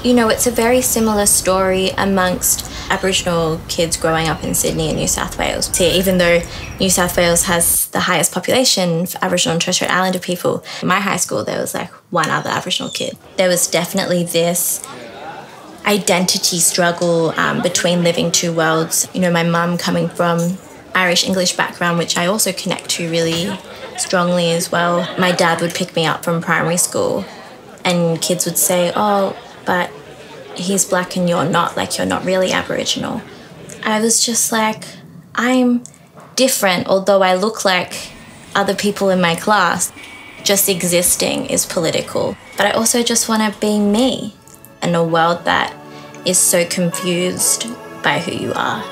You know, it's a very similar story amongst Aboriginal kids growing up in Sydney and New South Wales. See, even though New South Wales has the highest population for Aboriginal and Torres Strait Islander people, in my high school there was like one other Aboriginal kid. There was definitely this identity struggle between living two worlds. You know, my mum coming from Irish English background, which I also connect to really strongly as well. My dad would pick me up from primary school and kids would say, oh, but he's black and you're not, like you're not really Aboriginal. I was just like, I'm different, although I look like other people in my class. Just existing is political. But I also just want to be me in a world that is so confused by who you are.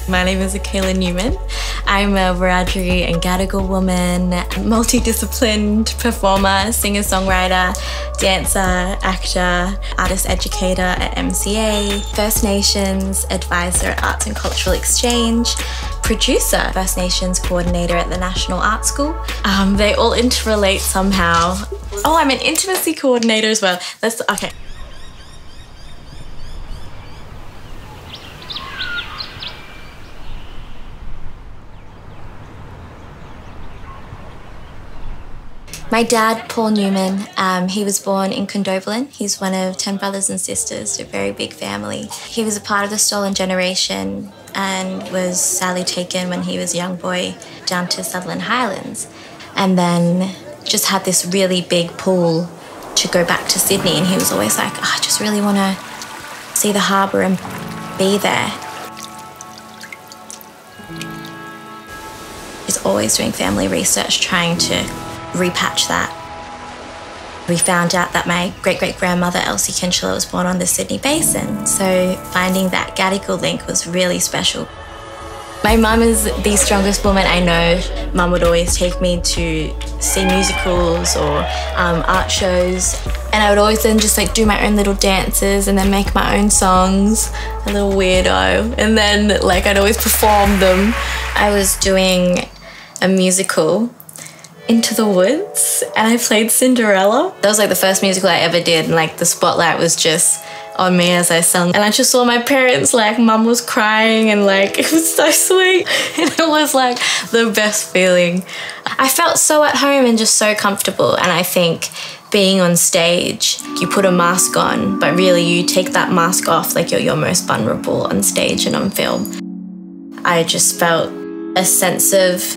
My name is Akala Newman. I'm a Wiradjuri and Gadigal woman, multidisciplined performer, singer-songwriter, dancer, actor, artist educator at MCA, First Nations advisor at Arts and Cultural Exchange, producer, First Nations coordinator at the National Art School. They all interrelate somehow. Oh, I'm an intimacy coordinator as well. Okay. My dad, Paul Newman, he was born in Condobolin. He's one of 10 brothers and sisters, a very big family. He was a part of the stolen generation and was sadly taken when he was a young boy down to Sutherland Highlands, and then just had this really big pull to go back to Sydney, and he was always like, oh, I just really want to see the harbour and be there. He's always doing family research, trying to repatch that. We found out that my great-great-grandmother Elsie Kinchela was born on the Sydney Basin, so finding that Gadigal link was really special. My mum is the strongest woman I know. Mum would always take me to see musicals or art shows, and I would always then just like do my own little dances and then make my own songs, a little weirdo, and then like I'd always perform them. I was doing a musical, Into the Woods, and I played Cinderella. That was like the first musical I ever did, and like the spotlight was just on me as I sung. And I just saw my parents, like mum was crying, and like it was so sweet. And it was like the best feeling. I felt so at home and just so comfortable. And I think being on stage, you put a mask on, but really you take that mask off like you're your most vulnerable on stage and on film. I just felt a sense of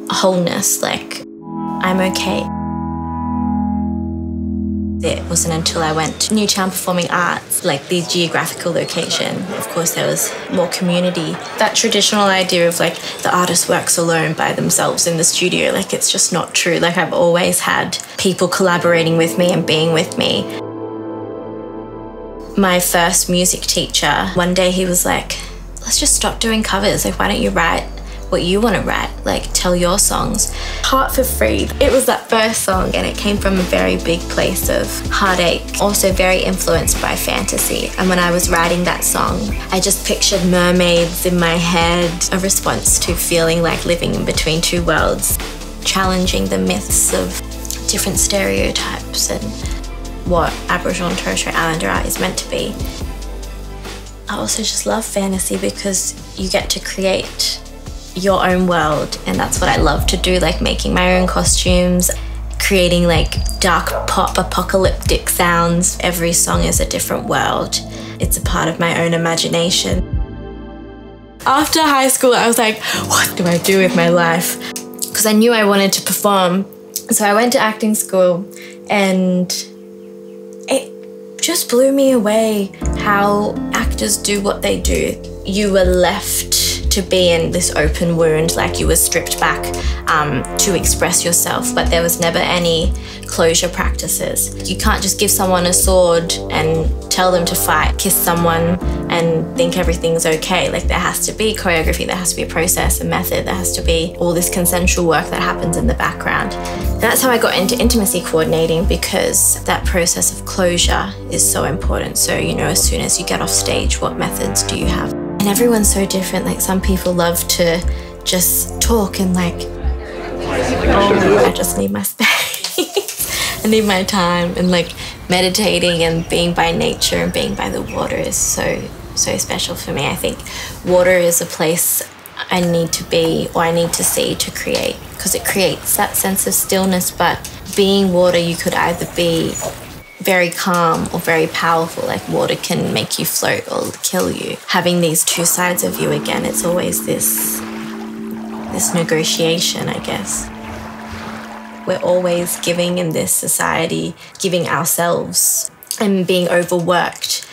wholeness, like I'm okay. It wasn't until I went to Newtown Performing Arts, like the geographical location, of course there was more community. That traditional idea of like the artist works alone by themselves in the studio, like it's just not true. Like I've always had people collaborating with me and being with me. My first music teacher, one day he was like, let's just stop doing covers. Like, why don't you write what you want to write, like tell your songs. Heart for Free. It was that first song and it came from a very big place of heartache, also very influenced by fantasy. And when I was writing that song, I just pictured mermaids in my head, a response to feeling like living in between two worlds, challenging the myths of different stereotypes and what Aboriginal and Torres Strait Islander art is meant to be. I also just love fantasy because you get to create your own world, and that's what I love to do, like making my own costumes, creating like dark pop apocalyptic sounds. Every song is a different world. It's a part of my own imagination. After high school, I was like, what do I do with my life? Because I knew I wanted to perform. So I went to acting school, and it just blew me away how actors do what they do. You were left to be in this open wound, like you were stripped back to express yourself, but there was never any closure practices. You can't just give someone a sword and tell them to fight, kiss someone and think everything's okay. Like there has to be choreography, there has to be a process, a method, there has to be all this consensual work that happens in the background. And that's how I got into intimacy coordinating, because that process of closure is so important. So, you know, as soon as you get off stage, what methods do you have? And everyone's so different. Like some people love to just talk and like, oh, I just need my space. I need my time, and like Meditating and being by nature and being by the water is so special for me. I think water is a place I need to be, or I need to see to create, because it creates that sense of stillness. But being water, you could either be very calm or very powerful. Like water can make you float or kill you. Having these two sides of you again, it's always this negotiation, I guess. We're always giving in this society, giving ourselves and being overworked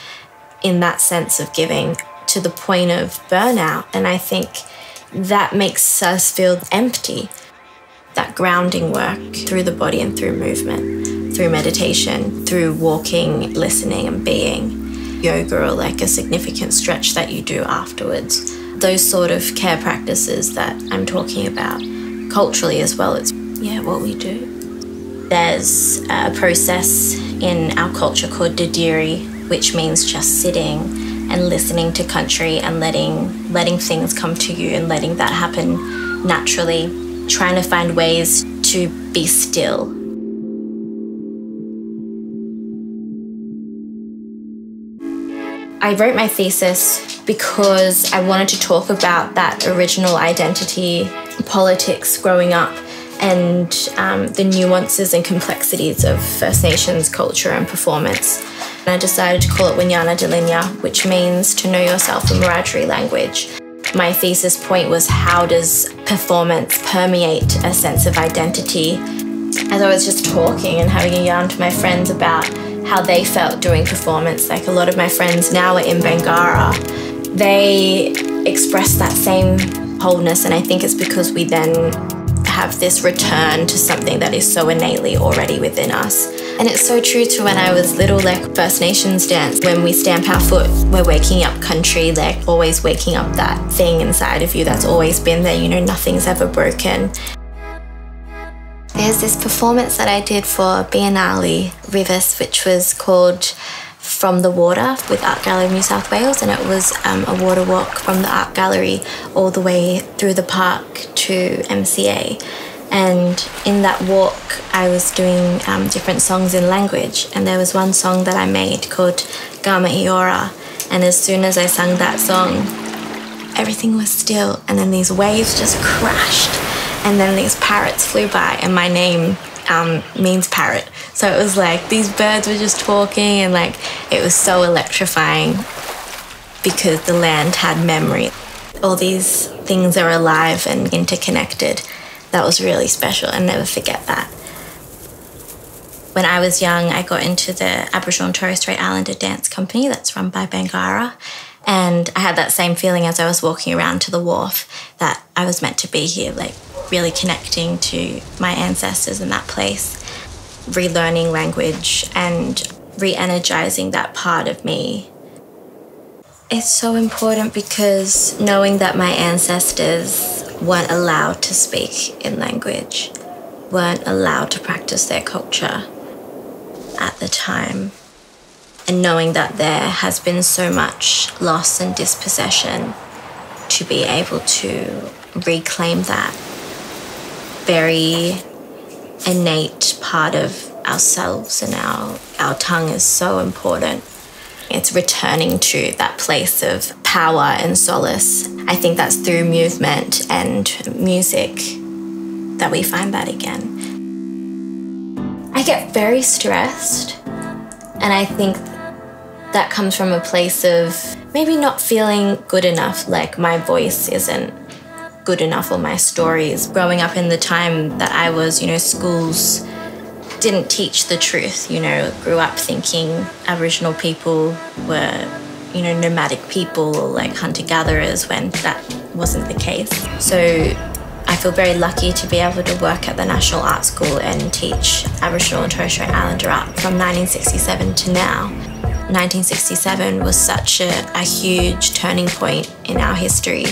in that sense of giving to the point of burnout. And I think that makes us feel empty. That grounding work through the body and through movement, through meditation, through walking, listening and being, yoga, or like a significant stretch that you do afterwards. Those sort of care practices that I'm talking about culturally as well, it's what we do. There's a process in our culture called Didiri, which means just sitting and listening to country and letting things come to you and letting that happen naturally, trying to find ways to be still. I wrote my thesis because I wanted to talk about that original identity, politics growing up, and the nuances and complexities of First Nations culture and performance. And I decided to call it Winyana Dilinya, which means to know yourself in Wiradjuri language. My thesis point was, how does performance permeate a sense of identity? As I was just talking and having a yarn to my friends about how they felt doing performance, like a lot of my friends now are in Bangara, they express that same wholeness, and I think it's because we then have this return to something that is so innately already within us. And it's so true to when I was little, like First Nations dance, when we stamp our foot, we're waking up country, like always waking up that thing inside of you that's always been there, you know, nothing's ever broken. There's this performance that I did for Biennale Rivers, which was called From the Water with Art Gallery New South Wales, and it was a water walk from the art gallery all the way through the park to MCA. And in that walk I was doing different songs in language, and there was one song that I made called Gama, Eora, and as soon as I sang that song everything was still, and then these waves just crashed, and then these parrots flew by, and my name means parrot. So it was like these birds were just talking, and like it was so electrifying because the land had memory. All these things are alive and interconnected. That was really special. I'll never forget that. When I was young, I got into the Aboriginal and Torres Strait Islander dance company that's run by Bangara. And I had that same feeling as I was walking around to the wharf, that I was meant to be here, like really connecting to my ancestors in that place, relearning language and re-energizing that part of me. It's so important because knowing that my ancestors weren't allowed to speak in language, weren't allowed to practice their culture at the time, and knowing that there has been so much loss and dispossession, to be able to reclaim that very innate part of ourselves and our tongue is so important. It's returning to that place of power and solace. I think that's through movement and music that we find that again. I get very stressed, and I think that comes from a place of maybe not feeling good enough, like my voice isn't good enough or my stories. Growing up in the time that I was, schools didn't teach the truth, grew up thinking Aboriginal people were, nomadic people or like hunter-gatherers, when that wasn't the case. So I feel very lucky to be able to work at the National Art School and teach Aboriginal and Torres Strait Islander art from 1967 to now. 1967 was such a huge turning point in our history.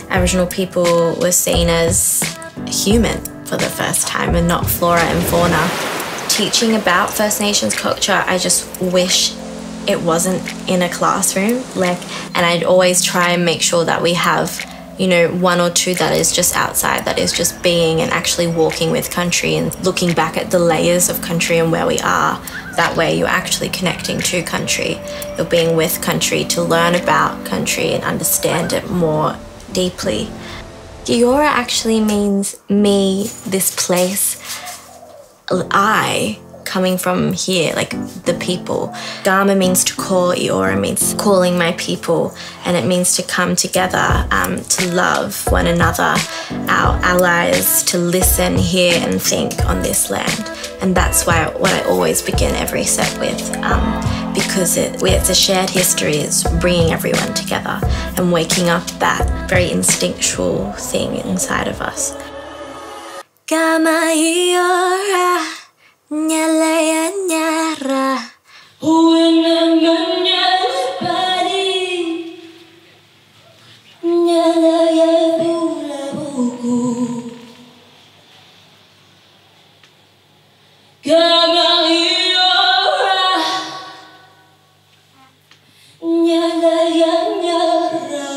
Aboriginal people were seen as human for the first time and not flora and fauna. Teaching about First Nations culture, I just wish it wasn't in a classroom, and I'd always try and make sure that we have you know, one or two that is just outside, that is just being and actually walking with country and looking back at the layers of country and where we are. That way you're actually connecting to country. You're being with country to learn about country and understand it more deeply. Eora actually means me, this place, I, coming from here, like the people. Gama means to call, Eora means calling my people, and it means to come together, to love one another, our allies, to listen, hear and think on this land. And that's why what I always begin every set with, because it's a shared history, it's bringing everyone together and waking up that very instinctual thing inside of us. Gama Eora, nyalaya nyara, nyalaya bula buku. Gama Eora, nyalaya nyara,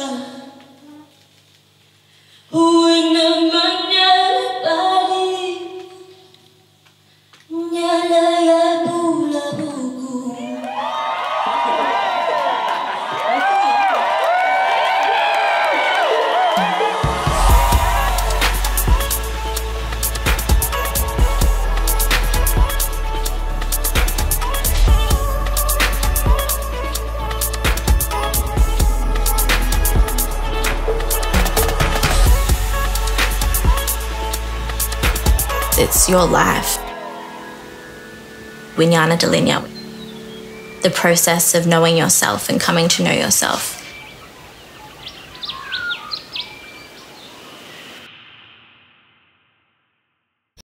It's your life. Winyana Delinya. The process of knowing yourself and coming to know yourself.